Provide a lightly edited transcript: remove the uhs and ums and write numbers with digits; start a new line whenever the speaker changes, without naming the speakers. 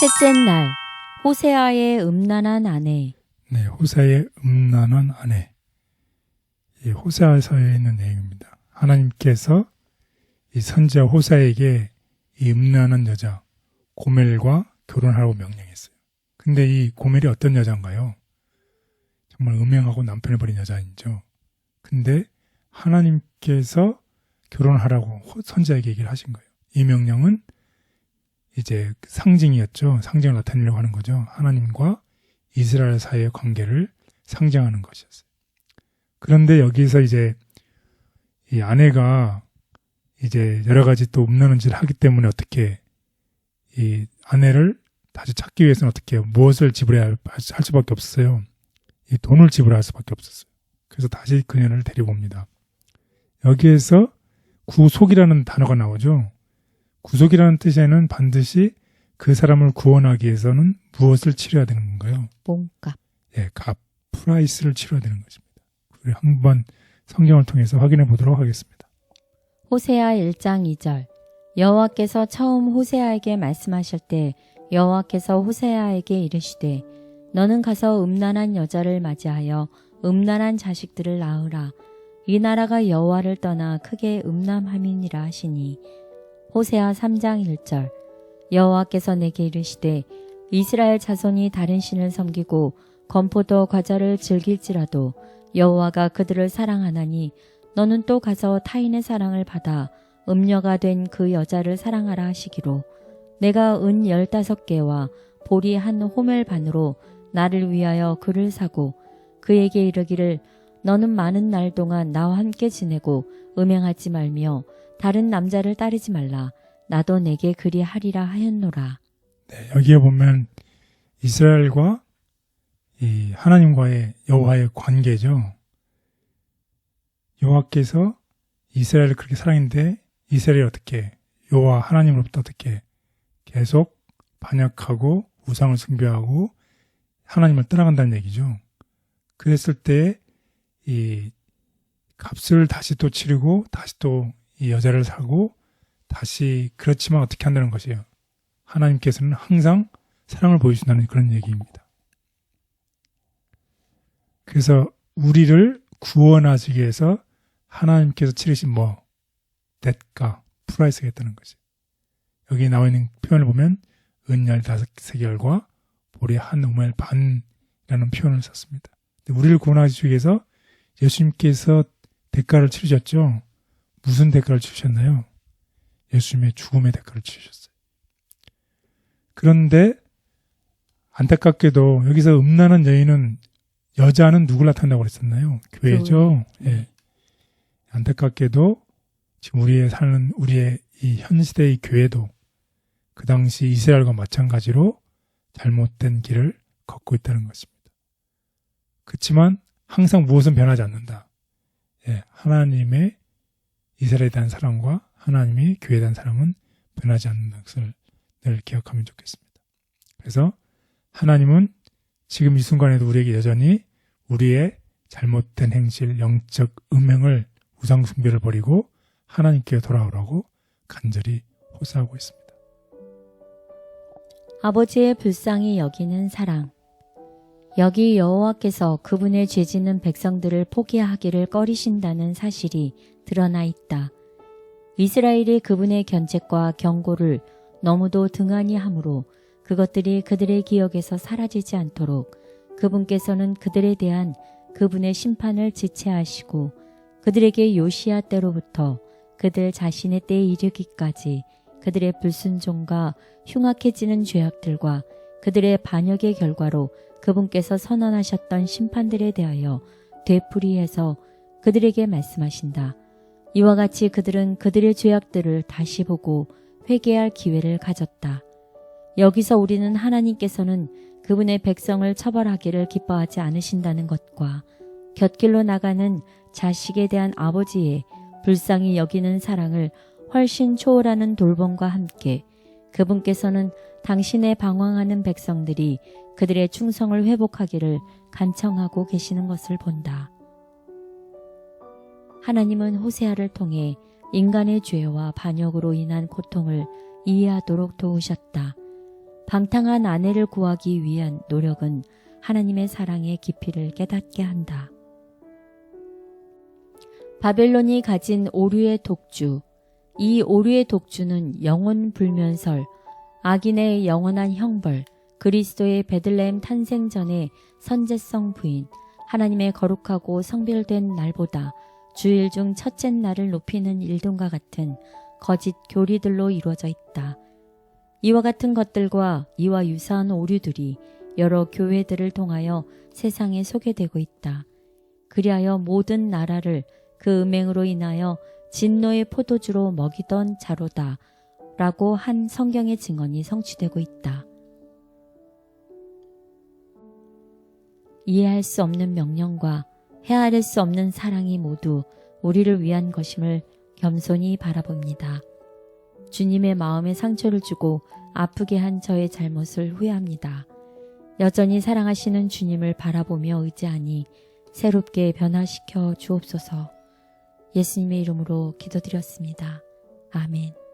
셋째 날, 호세아의 음란한 아내.
네, 호세아의 음란한 아내. 이 호세아서에 있는 내용입니다. 하나님께서 이 선지자 호세아에게 이 음란한 여자 고멜과 결혼하라고 명령했어요. 근데 이 고멜이 어떤 여자인가요? 정말 음행하고 남편을 버린 여자이죠. 근데 하나님께서 결혼하라고 선지자에게 얘기를 하신 거예요. 이 명령은 이제 상징이었죠. 상징을 나타내려고 하는 거죠. 하나님과 이스라엘 사이의 관계를 상징하는 것이었어요. 그런데 여기서 이제 이 아내가 이제 여러 가지 또 음란한 짓을 하기 때문에 어떻게 이 아내를 다시 찾기 위해서는 어떻게 무엇을 지불해야 할 수밖에 없었어요. 이 돈을 지불할 수밖에 없었어요. 그래서 다시 그녀를 데리고 옵니다. 여기에서 구속이라는 단어가 나오죠. 구속이라는 뜻에는 반드시 그 사람을 구원하기 위해서는 무엇을 치러야 되는 건가요?
몸값.
예, 값, 프라이스를 치러야 되는 것입니다. 우리 한번 성경을 통해서 확인해 보도록 하겠습니다.
호세아 1장 2절. 여호와께서 처음 호세아에게 말씀하실 때 여호와께서 호세아에게 이르시되 너는 가서 음란한 여자를 맞이하여 음란한 자식들을 낳으라. 이 나라가 여호와를 떠나 크게 음란함이니라 하시니. 호세아 3장 1절. 여호와께서 내게 이르시되 이스라엘 자손이 다른 신을 섬기고 건포도 과자를 즐길지라도 여호와가 그들을 사랑하나니 너는 또 가서 타인의 사랑을 받아 음녀가 된 그 여자를 사랑하라 하시기로 내가 은 15개와 보리 한 호멜 반으로 나를 위하여 그를 사고 그에게 이르기를 너는 많은 날 동안 나와 함께 지내고 음행하지 말며 다른 남자를 따르지 말라. 나도 내게 그리하리라 하였노라.
네, 여기에 보면 이스라엘과 이 하나님과의 여호와의 관계죠. 여호와께서 이스라엘을 그렇게 사랑했는데 이스라엘이 어떻게 여호와 하나님으로부터 어떻게 계속 반역하고 우상을 숭배하고 하나님을 떠나간다는 얘기죠. 그랬을 때 이 값을 다시 또 치르고 다시 또 이 여자를 사고 다시 그렇지만 어떻게 한다는 것이에요. 하나님께서는 항상 사랑을 보여준다는 그런 얘기입니다. 그래서 우리를 구원하시기 위해서 하나님께서 치르신 대가, 프라이스가 있다는 거죠. 여기 나와 있는 표현을 보면 은 15세겔과 보리 한 호멜 반이라는 표현을 썼습니다. 우리를 구원하시기 위해서 예수님께서 대가를 치르셨죠. 무슨 대가를 치르셨나요? 예수님의 죽음의 대가를 치르셨어요. 그런데 안타깝게도 여기서 음란한 여자는 누굴 나타낸다고 그랬었나요? 교회죠. 예. 안타깝게도 지금 우리의 이 현 시대의 교회도 그 당시 이스라엘과 마찬가지로 잘못된 길을 걷고 있다는 것입니다. 그렇지만 항상 무엇은 변하지 않는다. 예, 하나님의 이스라엘에 대한 사랑과 하나님이 교회에 대한 사랑은 변하지 않는 것을 늘 기억하면 좋겠습니다. 그래서 하나님은 지금 이 순간에도 우리에게 여전히 우리의 잘못된 행실, 영적 음행을 우상 숭배를 버리고 하나님께 돌아오라고 간절히 호소하고 있습니다.
아버지의 불쌍히 여기는 사랑. 여기 여호와께서 그분의 죄짓는 백성들을 포기하기를 꺼리신다는 사실이 드러나 있다. 이스라엘이 그분의 견책과 경고를 너무도 등한히 하므로 그것들이 그들의 기억에서 사라지지 않도록 그분께서는 그들에 대한 그분의 심판을 지체하시고 그들에게 요시야 때로부터 그들 자신의 때에 이르기까지 그들의 불순종과 흉악해지는 죄악들과 그들의 반역의 결과로 그분께서 선언하셨던 심판들에 대하여 되풀이해서 그들에게 말씀하신다. 이와 같이 그들은 그들의 죄악들을 다시 보고 회개할 기회를 가졌다. 여기서 우리는 하나님께서는 그분의 백성을 처벌하기를 기뻐하지 않으신다는 것과 곁길로 나가는 자식에 대한 아버지의 불쌍히 여기는 사랑을 훨씬 초월하는 돌봄과 함께 그분께서는 당신의 방황하는 백성들이 그들의 충성을 회복하기를 간청하고 계시는 것을 본다. 하나님은 호세아를 통해 인간의 죄와 반역으로 인한 고통을 이해하도록 도우셨다. 방탕한 아내를 구하기 위한 노력은 하나님의 사랑의 깊이를 깨닫게 한다. 바벨론이 가진 오류의 독주, 이 오류의 독주는 영혼 불면설, 악인의 영원한 형벌, 그리스도의 베들레헴 탄생 전의 선제성 부인, 하나님의 거룩하고 성별된 날보다 주일 중 첫째 날을 높이는 일동과 같은 거짓 교리들로 이루어져 있다. 이와 같은 것들과 이와 유사한 오류들이 여러 교회들을 통하여 세상에 소개되고 있다. 그리하여 모든 나라를 그 음행으로 인하여 진노의 포도주로 먹이던 자로다 라고 한 성경의 증언이 성취되고 있다. 이해할 수 없는 명령과 헤아릴 수 없는 사랑이 모두 우리를 위한 것임을 겸손히 바라봅니다. 주님의 마음에 상처를 주고 아프게 한 저의 잘못을 후회합니다. 여전히 사랑하시는 주님을 바라보며 의지하니 새롭게 변화시켜 주옵소서. 예수님의 이름으로 기도드렸습니다. 아멘.